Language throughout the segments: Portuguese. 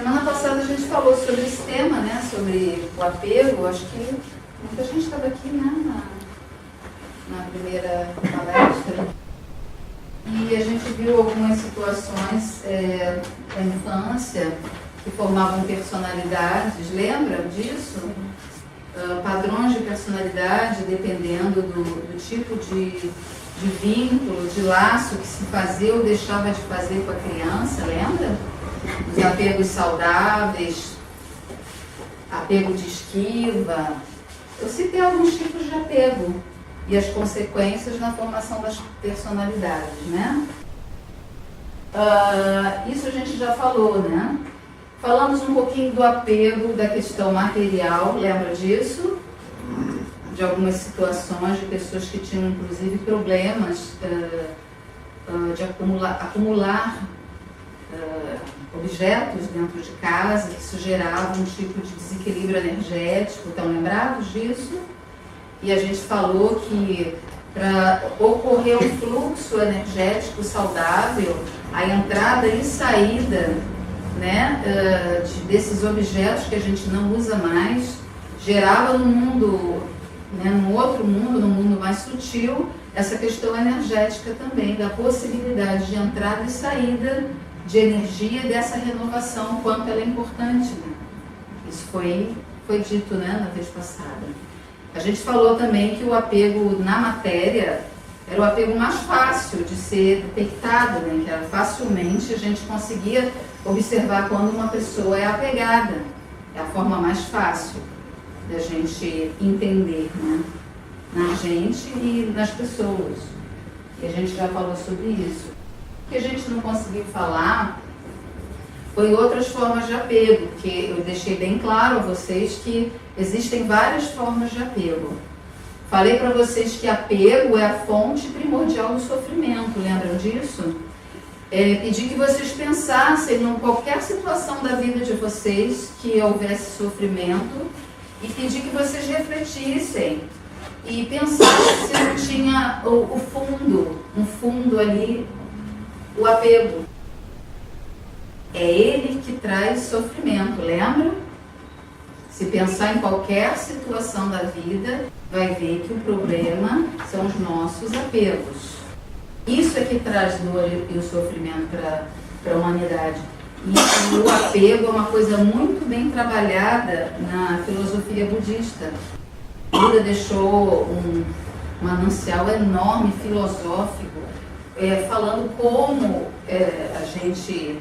Semana passada a gente falou sobre esse tema, né? Sobre o apego. Acho que muita gente estava aqui, né? Na primeira palestra. E a gente viu algumas situações da infância que formavam personalidades. Lembra disso? Padrões de personalidade dependendo do tipo de vínculo, de laço que se fazia ou deixava de fazer com a criança, lembra? Os apegos saudáveis, apego de esquiva. Eu citei alguns tipos de apego e as consequências na formação das personalidades, né? Isso a gente já falou, né? Falamos um pouquinho do apego, da questão material, lembra disso? De algumas situações de pessoas que tinham, inclusive, problemas de acumular objetos dentro de casa, que isso gerava um tipo de desequilíbrio energético. Estão lembrados disso? E a gente falou que para ocorrer um fluxo energético saudável, a entrada e saída, né, desses objetos que a gente não usa mais, gerava no mundo, né, num outro mundo, num mundo mais sutil, essa questão energética também, da possibilidade de entrada e saída de energia, dessa renovação, o quanto ela é importante, né? Isso foi dito, né, na vez passada. A gente falou também que o apego na matéria era o apego mais fácil de ser detectado, né? Que era facilmente a gente conseguia observar quando uma pessoa é apegada. É a forma mais fácil da gente entender, né? Na gente e nas pessoas. E a gente já falou sobre isso. O que a gente não conseguiu falar foi outras formas de apego, que eu deixei bem claro a vocês que existem várias formas de apego. Falei para vocês que apego é a fonte primordial do sofrimento, lembram disso? Pedi que vocês pensassem em qualquer situação da vida de vocês que houvesse sofrimento e pedi que vocês refletissem e pensassem se não tinha um fundo ali, o apego. É ele que traz sofrimento, lembra? Se pensar em qualquer situação da vida, vai ver que o problema são os nossos apegos. Isso é que traz dor e o sofrimento para a humanidade. E o apego é uma coisa muito bem trabalhada na filosofia budista. O Buda deixou um manancial enorme, filosófico, falando como a gente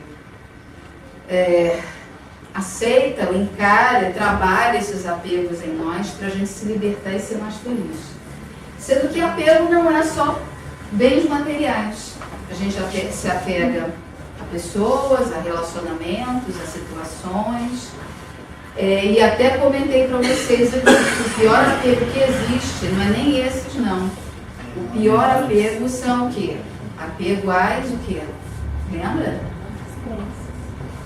aceita, encara, trabalha esses apegos em nós para a gente se libertar e ser mais feliz. Sendo que apego não é só bens materiais. A gente se apega a pessoas, a relacionamentos, a situações. E até comentei para vocês aqui que o pior apego que existe não é nem esses, não. O pior apego são o quê? Apego às o quê? Lembra?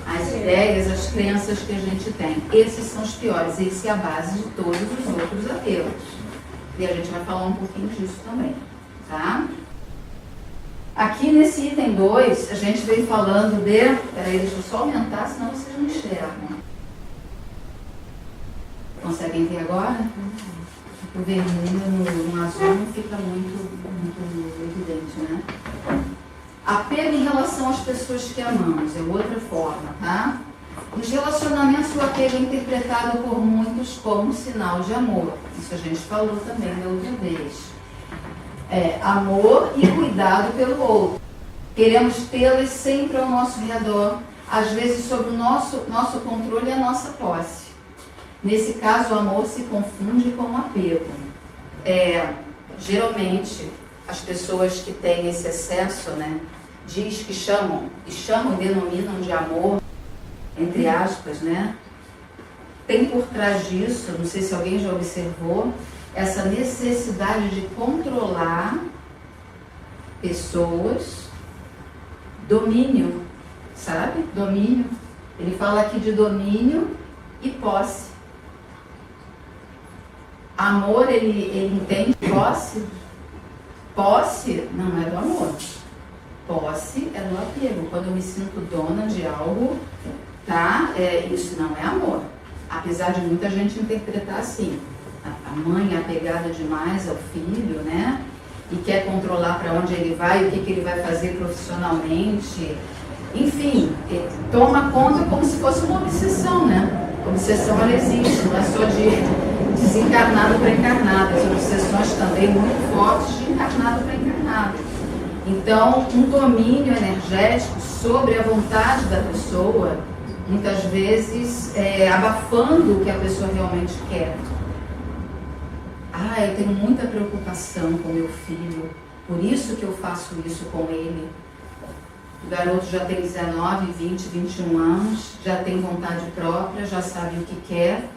As ideias, as crenças que a gente tem. Esses são os piores. Esse é a base de todos os outros apegos. E a gente vai falar um pouquinho disso também. Tá? Aqui nesse item 2, a gente vem falando de... Peraí, deixa eu só aumentar, senão vocês não enxergam. Conseguem ver agora? O vermelho no azul não fica muito evidente, né? Apego em relação às pessoas que amamos, é outra forma, tá? Nos relacionamentos, o apego é interpretado por muitos como sinal de amor. Isso a gente falou também da outra vez. Amor e cuidado pelo outro. Queremos tê-las sempre ao nosso redor, às vezes sob o nosso controle e a nossa posse. Nesse caso, o amor se confunde com o apego. Geralmente, as pessoas que têm esse excesso, né, chamam e denominam de amor, entre aspas, né? Tem por trás disso, não sei se alguém já observou, essa necessidade de controlar pessoas, domínio, sabe? Domínio. Ele fala aqui de domínio e posse. Amor, ele entende posse. Posse não é do amor. Posse é do apego. Quando eu me sinto dona de algo, tá? tá? Isso não é amor. Apesar de muita gente interpretar assim. A mãe é apegada demais ao filho, né? E quer controlar para onde ele vai, o que ele vai fazer profissionalmente. Enfim, toma conta como se fosse uma obsessão, né? Obsessão, ela existe, não é só de desencarnado para encarnado. As obsessões também muito fortes de encarnado para encarnado. Então, um domínio energético sobre a vontade da pessoa, muitas vezes abafando o que a pessoa realmente quer. Eu tenho muita preocupação com meu filho, por isso que eu faço isso com ele. O garoto já tem 19, 20, 21 anos, já tem vontade própria, já sabe o que quer.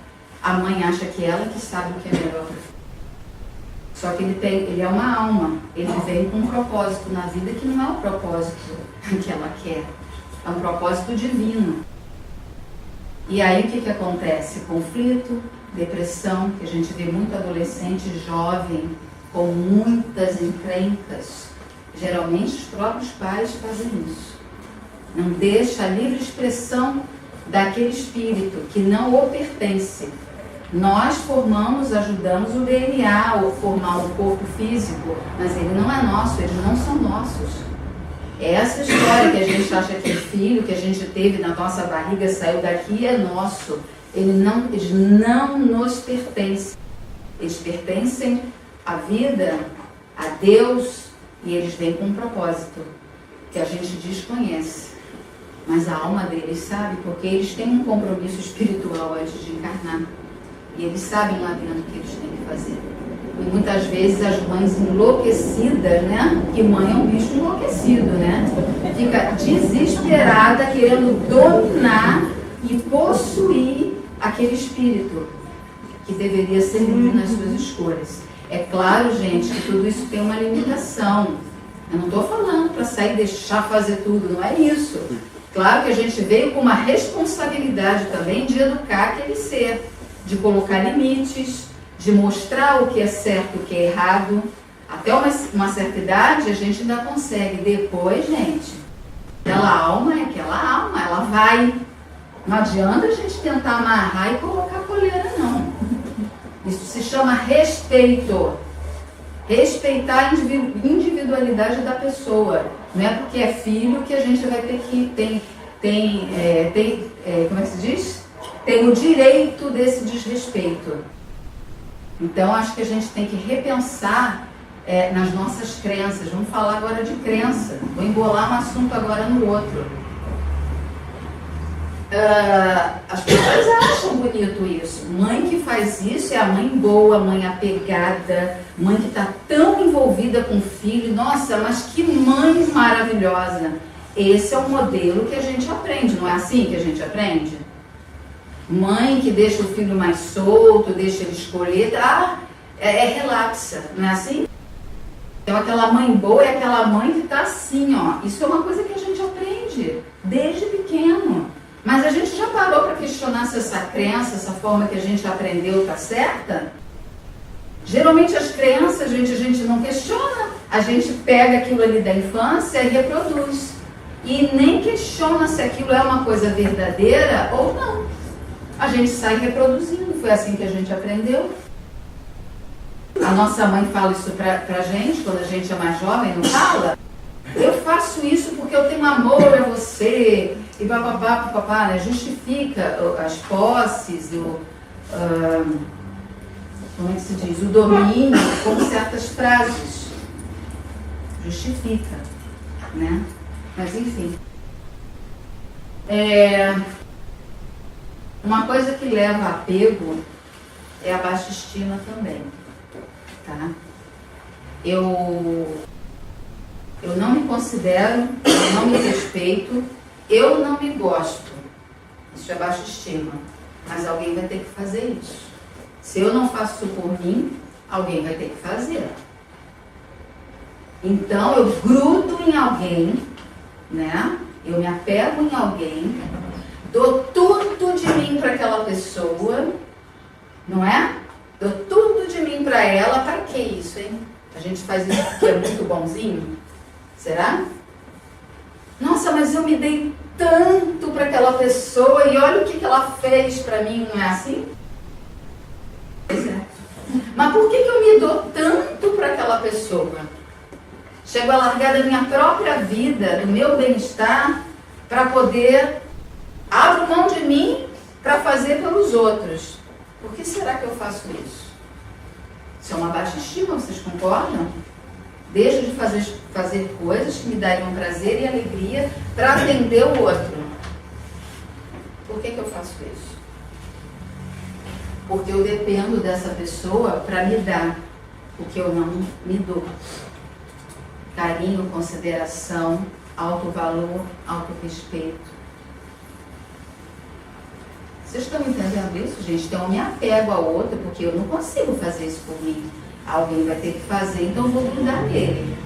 A mãe acha que ela que sabe o que é melhor para o filho. Só que ele é uma alma, ele vem com um propósito na vida que não é o propósito que ela quer, é um propósito divino. E aí o que acontece? Conflito, depressão, que a gente vê muito adolescente jovem com muitas encrencas. Geralmente os próprios pais fazem isso. Não deixa a livre expressão daquele espírito que não o pertence. Nós formamos, ajudamos o DNA a formar um corpo físico, mas ele não é nosso, eles não são nossos. Essa história que a gente acha que é filho, que a gente teve na nossa barriga, saiu daqui, é nosso. Eles não nos pertencem. Eles pertencem à vida, a Deus, e eles vêm com um propósito que a gente desconhece. Mas a alma deles sabe, porque eles têm um compromisso espiritual antes de encarnar. E eles sabem lá dentro o que eles têm que fazer. E muitas vezes as mães enlouquecidas, né? Que mãe é um bicho enlouquecido, né? Fica desesperada, querendo dominar e possuir aquele espírito que deveria ser livre nas suas escolhas. É claro, gente, que tudo isso tem uma limitação. Eu não estou falando para sair e deixar fazer tudo, não é isso. Claro que a gente veio com uma responsabilidade também de educar aquele ser, de colocar limites, de mostrar o que é certo e o que é errado. Até uma certa idade a gente ainda consegue. Depois, gente, aquela alma é aquela alma, ela vai. Não adianta a gente tentar amarrar e colocar coleira, não. Isso se chama respeito. Respeitar a individualidade da pessoa. Não é porque é filho que a gente vai ter que... como é que se diz? Tem o direito desse desrespeito. Então, acho que a gente tem que repensar nas nossas crenças. Vamos falar agora de crença. Vou embolar um assunto agora no outro. As pessoas acham bonito isso. Mãe que faz isso é a mãe boa, mãe apegada, mãe que está tão envolvida com o filho. Nossa, mas que mãe maravilhosa. Esse é o modelo que a gente aprende, não é assim que a gente aprende? Mãe que deixa o filho mais solto, deixa ele escolher, relapsa, não é assim? Então aquela mãe boa é aquela mãe que está assim, ó. Isso é uma coisa que a gente aprende desde pequeno. Mas a gente já parou para questionar se essa crença, essa forma que a gente aprendeu está certa? Geralmente as crenças, a gente não questiona. A gente pega aquilo ali da infância e reproduz. E nem questiona se aquilo é uma coisa verdadeira ou não. A gente sai reproduzindo, foi assim que a gente aprendeu. A nossa mãe fala isso pra gente, quando a gente é mais jovem, não fala? Eu faço isso porque eu tenho amor a você, e papapá, né? Justifica as posses, como é que se diz? O domínio com certas frases. Justifica, né? Mas enfim. Uma coisa que leva a apego é a baixa estima também, tá? Eu não me considero, eu não me respeito, eu não me gosto. Isso é baixa estima. Mas alguém vai ter que fazer isso. Se eu não faço isso por mim, alguém vai ter que fazer. Então eu grudo em alguém, né? Eu me apego em alguém, dou tudo de mim para aquela pessoa, não é? Dou tudo de mim para ela. Para que isso, hein? A gente faz isso porque é muito bonzinho? Será? Nossa, mas eu me dei tanto para aquela pessoa e olha o que ela fez para mim, não é assim? Pois é. Mas por que eu me dou tanto para aquela pessoa? Chego a largar da minha própria vida, do meu bem-estar, para poder abrir mão de mim para fazer pelos outros. Por que será que eu faço isso? Isso é uma baixa estima, vocês concordam? Deixo de fazer coisas que me dariam prazer e alegria para atender o outro. Por que eu faço isso? Porque eu dependo dessa pessoa para me dar o que eu não me dou. Carinho, consideração, autovalor, autorrespeito. Vocês estão entendendo isso, gente? Então eu me apego a outra porque eu não consigo fazer isso por mim. Alguém vai ter que fazer, então eu vou cuidar dele.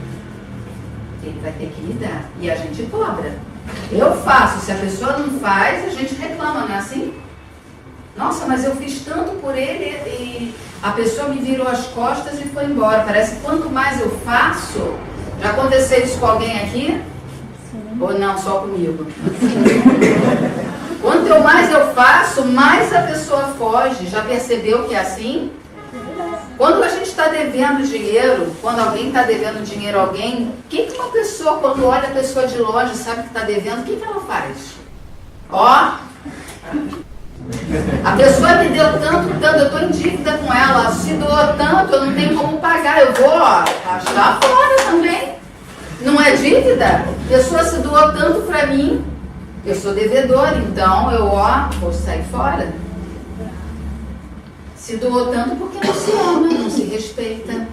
Ele vai ter que me dar. E a gente cobra. Eu faço, se a pessoa não faz, a gente reclama, não é assim? Nossa, mas eu fiz tanto por ele e a pessoa me virou as costas e foi embora. Parece que quanto mais eu faço... Já aconteceu isso com alguém aqui? Sim. Ou não, só comigo? Quanto mais eu faço, mais a pessoa foge. Já percebeu que é assim? Quando a gente está devendo dinheiro, quando alguém está devendo dinheiro a alguém, o que uma pessoa, quando olha a pessoa de longe, sabe que está devendo, o que ela faz? Ó, a pessoa me deu tanto, eu estou em dívida com ela, se doou tanto, eu não tenho como pagar, eu vou achar fora também. Não é dívida? A pessoa se doou tanto para mim, eu sou devedor, então eu vou sair fora. Se doou tanto porque não se ama, não se respeita,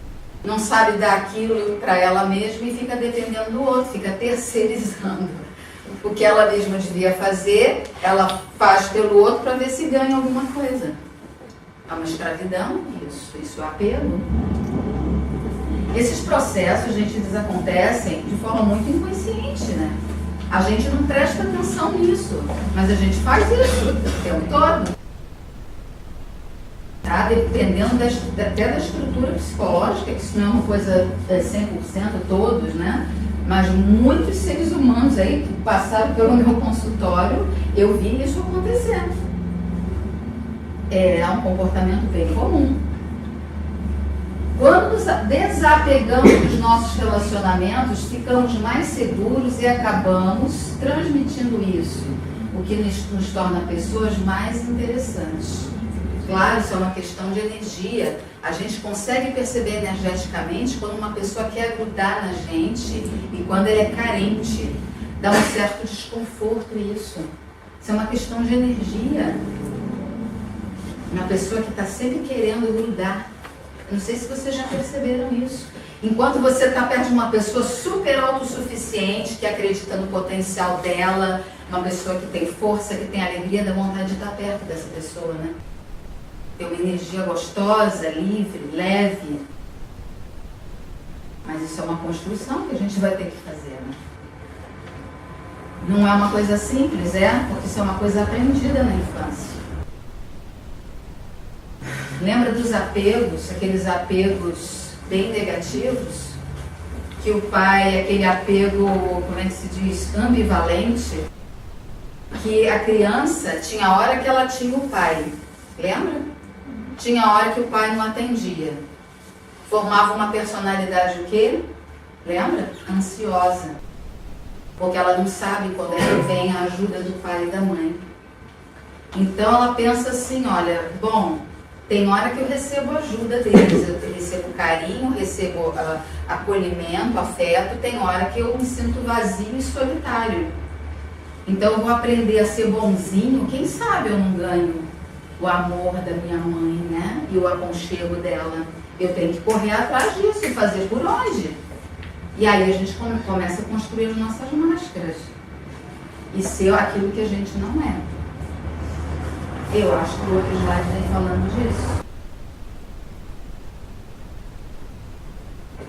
não sabe dar aquilo para ela mesma e fica dependendo do outro, fica terceirizando. O que ela mesma devia fazer, ela faz pelo outro para ver se ganha alguma coisa. É uma escravidão, isso é apego. Esses processos, gente, eles acontecem de forma muito inconsciente, né? A gente não presta atenção nisso, mas a gente faz isso o tempo todo. Tá? Dependendo até da estrutura psicológica, que isso não é uma coisa 100% todos, né? Mas muitos seres humanos aí que passaram pelo meu consultório, eu vi isso acontecendo. É um comportamento bem comum. Quando nos desapegamos dos nossos relacionamentos, ficamos mais seguros e acabamos transmitindo isso, o que nos torna pessoas mais interessantes. Claro, isso é uma questão de energia. A gente consegue perceber energeticamente quando uma pessoa quer grudar na gente e quando ela é carente. Dá um certo desconforto isso. Isso é uma questão de energia. Uma pessoa que está sempre querendo grudar. Eu não sei se vocês já perceberam isso. Enquanto você está perto de uma pessoa super autossuficiente, que acredita no potencial dela, uma pessoa que tem força, que tem alegria, dá vontade de estar perto dessa pessoa, né? Tem uma energia gostosa, livre, leve. Mas isso é uma construção que a gente vai ter que fazer, né? Não é uma coisa simples, porque isso é uma coisa aprendida na infância. Lembra dos apegos, aqueles apegos bem negativos? Que o pai, aquele apego, como é que se diz, ambivalente, que a criança tinha hora que ela tinha o pai, lembra? Tinha hora que o pai não atendia. Formava uma personalidade o quê? Lembra? Ansiosa. Porque ela não sabe quando é que vem a ajuda do pai e da mãe. Então ela pensa assim, olha, bom, tem hora que eu recebo ajuda deles, eu recebo carinho, recebo acolhimento, afeto, tem hora que eu me sinto vazio e solitário. Então eu vou aprender a ser bonzinho, quem sabe eu não ganho o amor da minha mãe, né? E o aconchego dela. Eu tenho que correr atrás disso e fazer por onde? E aí a gente começa a construir as nossas máscaras. E ser aquilo que a gente não é. Eu acho que o outro slide vem falando disso.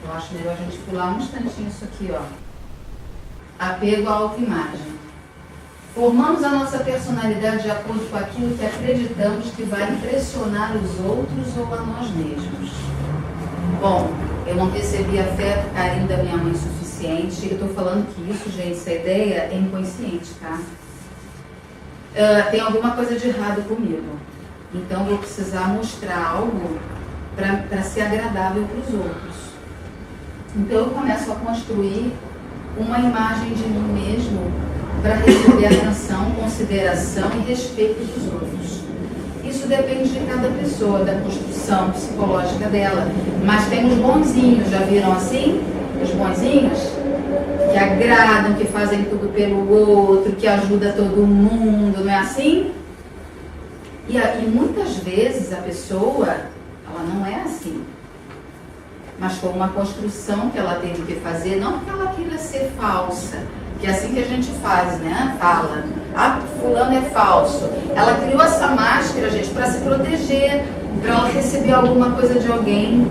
Eu acho melhor a gente pular um instantinho isso aqui, ó. Apego à autoimagem. Formamos a nossa personalidade de acordo com aquilo que acreditamos que vai impressionar os outros ou a nós mesmos. Bom, eu não recebi afeto, carinho da minha mãe suficiente. inconsciente. Eu estou falando que isso, gente, essa ideia é inconsciente, tá? Tem alguma coisa de errado comigo. Então, eu vou precisar mostrar algo para ser agradável para os outros. Então, eu começo a construir uma imagem de mim mesmo para receber atenção, consideração e respeito dos outros. Isso depende de cada pessoa, da construção psicológica dela. Mas tem os bonzinhos, já viram assim? Os bonzinhos que agradam, que fazem tudo pelo outro, que ajudam todo mundo, não é assim? E muitas vezes a pessoa, ela não é assim. Mas foi uma construção que ela teve que fazer, não porque ela queira ser falsa, que é assim que a gente faz, né? Fala, fulano é falso. Ela criou essa máscara, gente, para se proteger, para ela receber alguma coisa de alguém.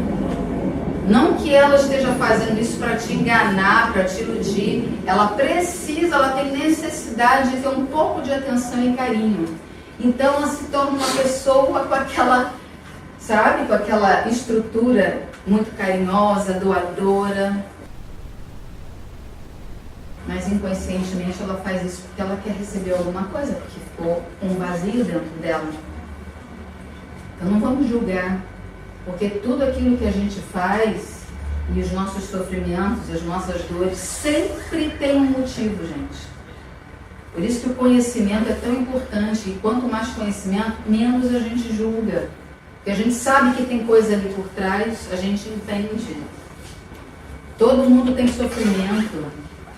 Não que ela esteja fazendo isso para te enganar, para te iludir. Ela precisa, ela tem necessidade de ter um pouco de atenção e carinho. Então ela se torna uma pessoa com aquela, sabe, com aquela estrutura muito carinhosa, doadora. Mas inconscientemente ela faz isso porque ela quer receber alguma coisa, porque ficou um vazio dentro dela. Então não vamos julgar, porque tudo aquilo que a gente faz e os nossos sofrimentos, as nossas dores, sempre tem um motivo, gente. Por isso que o conhecimento é tão importante, e quanto mais conhecimento, menos a gente julga. Porque a gente sabe que tem coisa ali por trás, a gente entende. Todo mundo tem sofrimento,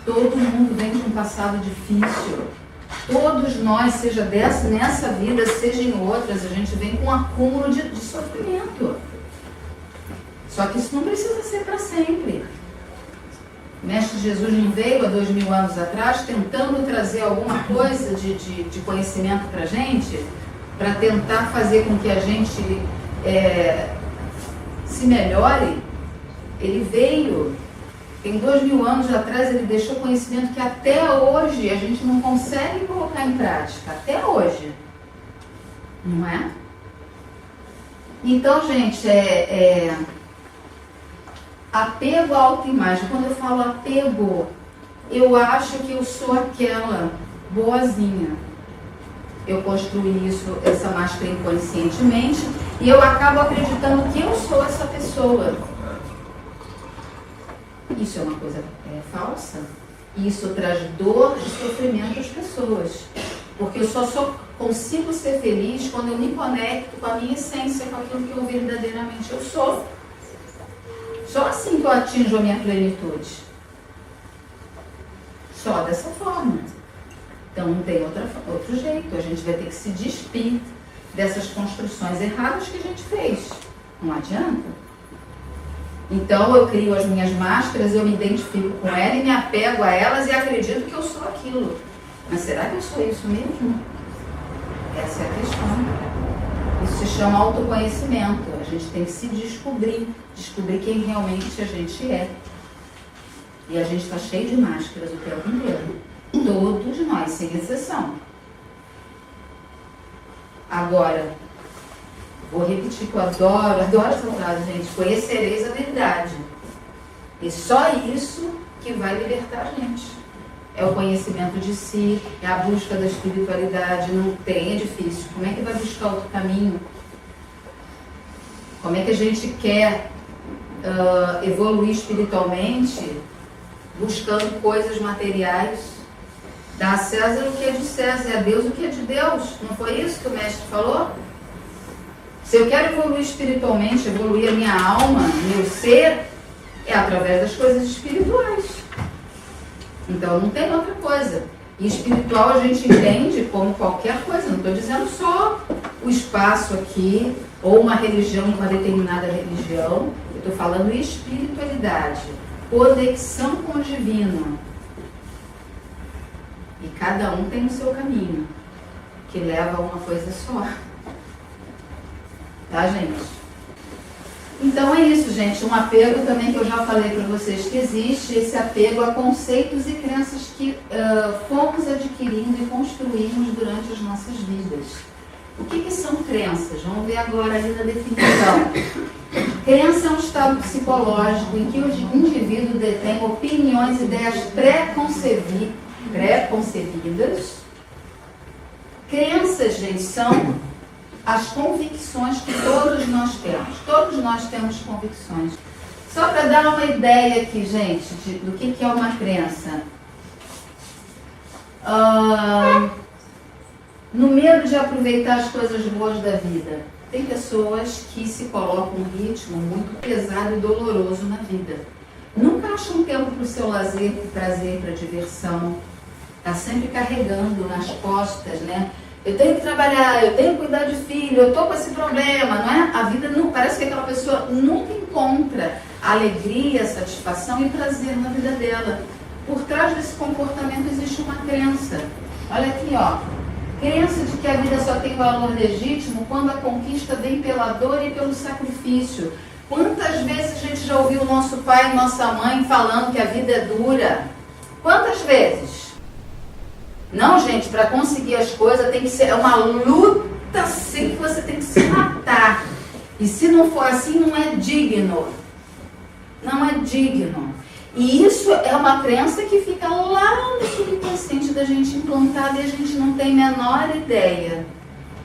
todo mundo vem de um passado difícil. Todos nós, seja nessa vida, seja em outras, a gente vem com um acúmulo de sofrimento. Só que isso não precisa ser para sempre. O Mestre Jesus não veio há 2000 anos atrás tentando trazer alguma coisa de conhecimento para a gente, para tentar fazer com que a gente se melhore. Ele veio, tem 2000 anos atrás, ele deixou conhecimento que até hoje a gente não consegue colocar em prática, até hoje, não é? Então, gente, apego à autoimagem. Quando eu falo apego, eu acho que eu sou aquela boazinha. Eu construí essa máscara inconscientemente e eu acabo acreditando que eu sou essa pessoa. Isso é uma coisa falsa. Isso traz dor e sofrimento às pessoas. Porque eu só consigo ser feliz quando eu me conecto com a minha essência, com aquilo que eu verdadeiramente eu sou. Só assim que eu atinjo a minha plenitude. Só dessa forma. Então não tem outro jeito. A gente vai ter que se despir dessas construções erradas que a gente fez. Não adianta. Então eu crio as minhas máscaras, eu me identifico com elas e me apego a elas e acredito que eu sou aquilo. Mas será que eu sou isso mesmo? Essa é a questão. Isso se chama autoconhecimento. A gente tem que se descobrir quem realmente a gente é. E a gente está cheio de máscaras o tempo inteiro. Todos nós, sem exceção. Agora, vou repetir que eu adoro essa frase, gente. Conhecereis a verdade. E só isso que vai libertar a gente. É o conhecimento de si, é a busca da espiritualidade. Não tem, é difícil. Como é que vai buscar outro caminho? Como é que a gente quer evoluir espiritualmente buscando coisas materiais? Dá a César o que é de César, a Deus o que é de Deus. Não foi isso que o mestre falou? Se eu quero evoluir espiritualmente, evoluir a minha alma, meu ser, é através das coisas espirituais. Então não tem outra coisa. E espiritual a gente entende como qualquer coisa. Não estou dizendo só o espaço aqui, ou uma religião, uma determinada religião. Eu estou falando espiritualidade, conexão com o divino. E cada um tem o seu caminho, que leva a uma coisa só. Tá, gente? Então é isso, gente. Um apego também que eu já falei para vocês que existe, esse apego a conceitos e crenças que fomos adquirindo e construímos durante as nossas vidas. O que são crenças? Vamos ver agora ali na definição. Crença é um estado psicológico em que o indivíduo detém opiniões e ideias pré-concebidas. Crenças, gente, são as convicções que todos nós temos. Todos nós temos convicções. Só para dar uma ideia aqui, gente, do que é uma crença. No medo de aproveitar as coisas boas da vida. Tem pessoas que se colocam um ritmo muito pesado e doloroso na vida. Nunca acham um tempo para o seu lazer, para prazer, para diversão. Está sempre carregando nas costas, né? Eu tenho que trabalhar, eu tenho que cuidar de filho, eu estou com esse problema, não é? A vida não, parece que aquela pessoa nunca encontra alegria, satisfação e prazer na vida dela. Por trás desse comportamento existe uma crença. Olha aqui, ó. Crença de que a vida só tem valor legítimo quando a conquista vem pela dor e pelo sacrifício. Quantas vezes a gente já ouviu o nosso pai e nossa mãe falando que a vida é dura? Quantas vezes? Não, gente, para conseguir as coisas tem que ser uma luta assim que você tem que se matar. E se não for assim, não é digno. Não é digno. E isso é uma crença que fica lá no subconsciente da gente implantada e a gente não tem a menor ideia.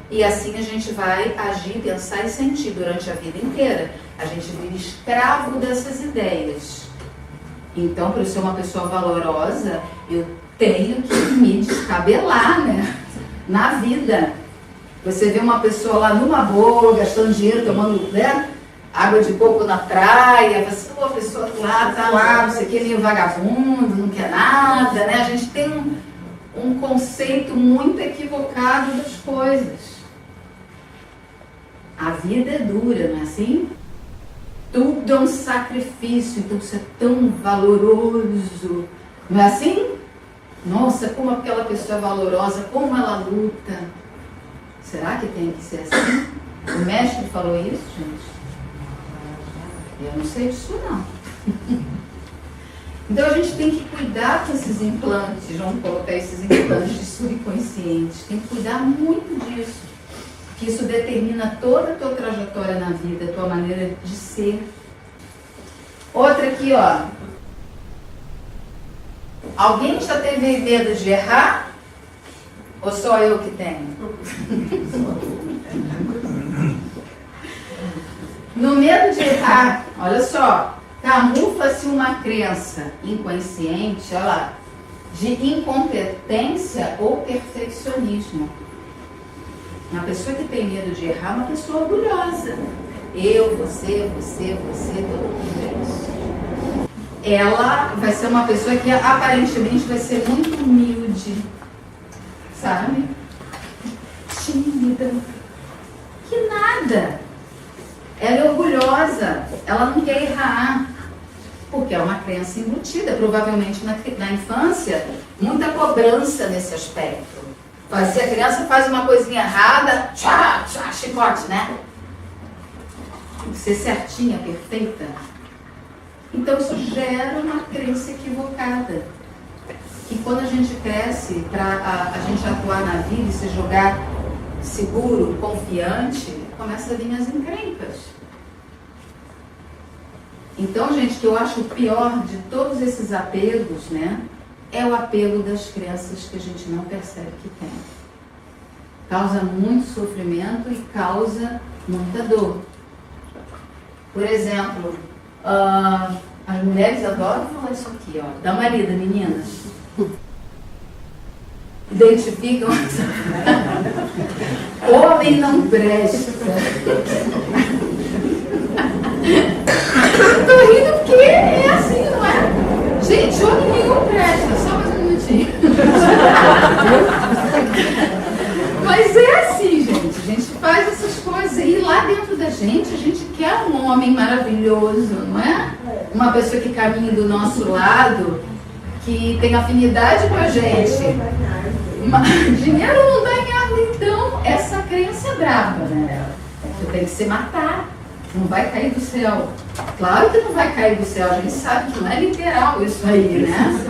E assim a gente vai agir, pensar e sentir durante a vida inteira. A gente vira escravo dessas ideias. Então, para eu ser uma pessoa valorosa, eu tenho que me descabelar, né? Na vida. Você vê uma pessoa lá numa boa, gastando dinheiro, tomando, né, água de coco na praia, você, a pessoa lá, tá lá, não sei o que, meio vagabundo, não quer nada, né? A gente tem um conceito muito equivocado das coisas. A vida é dura, não é assim? Tudo é um sacrifício, então isso é tão valoroso, não é assim? Nossa, como aquela pessoa é valorosa, como ela luta. Será que tem que ser assim? O mestre falou isso, gente? Eu não sei disso, não. Então a gente tem que cuidar com esses implantes, vamos colocar esses implantes subconscientes. Tem que cuidar muito disso. Porque isso determina toda a tua trajetória na vida, a tua maneira de ser. Outra aqui, ó. Alguém já teve medo de errar? Ou só eu que tenho? No medo de errar, olha só, camufla-se uma crença inconsciente, olha lá, de incompetência ou perfeccionismo. Uma pessoa que tem medo de errar é uma pessoa orgulhosa. Eu, você, todo mundo é isso. Ela vai ser uma pessoa que aparentemente vai ser muito humilde, sabe? Tímida. Que nada. Ela é orgulhosa, ela não quer errar, porque é uma crença embutida, provavelmente na infância, muita cobrança nesse aspecto. Se a criança faz uma coisinha errada, tchá, tchá, chicote, né? Tem que ser certinha, perfeita. Então isso gera uma crença equivocada. Que quando a gente cresce, para a gente atuar na vida e se jogar seguro, confiante, começa a vir as encrencas. Então, gente, o que eu acho o pior de todos esses apegos, né, é o apego das crenças que a gente não percebe que tem. Causa muito sofrimento e causa muita dor. Por exemplo, as mulheres adoram falar isso aqui, ó. Dá uma lida, meninas. Identificam homem não presta. Eu tô rindo porque é assim, não é? Gente, homem nenhum presta, só mais um minutinho. Mas é assim, gente. A gente faz essas coisas e lá dentro da gente a gente quer um homem maravilhoso, não é? Uma pessoa que caminha do nosso lado, que tem afinidade com a gente. Mas dinheiro não dá em árvore, então essa crença é brava, né? Você tem que se matar, não vai cair do céu. Claro que não vai cair do céu, a gente sabe que não é literal isso aí, né?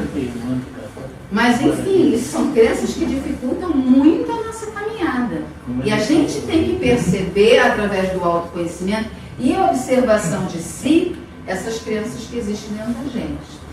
Mas enfim, isso são crenças que dificultam muito a nossa caminhada. E a gente tem que perceber, através do autoconhecimento, E a observação de si, essas crenças que existem dentro da gente.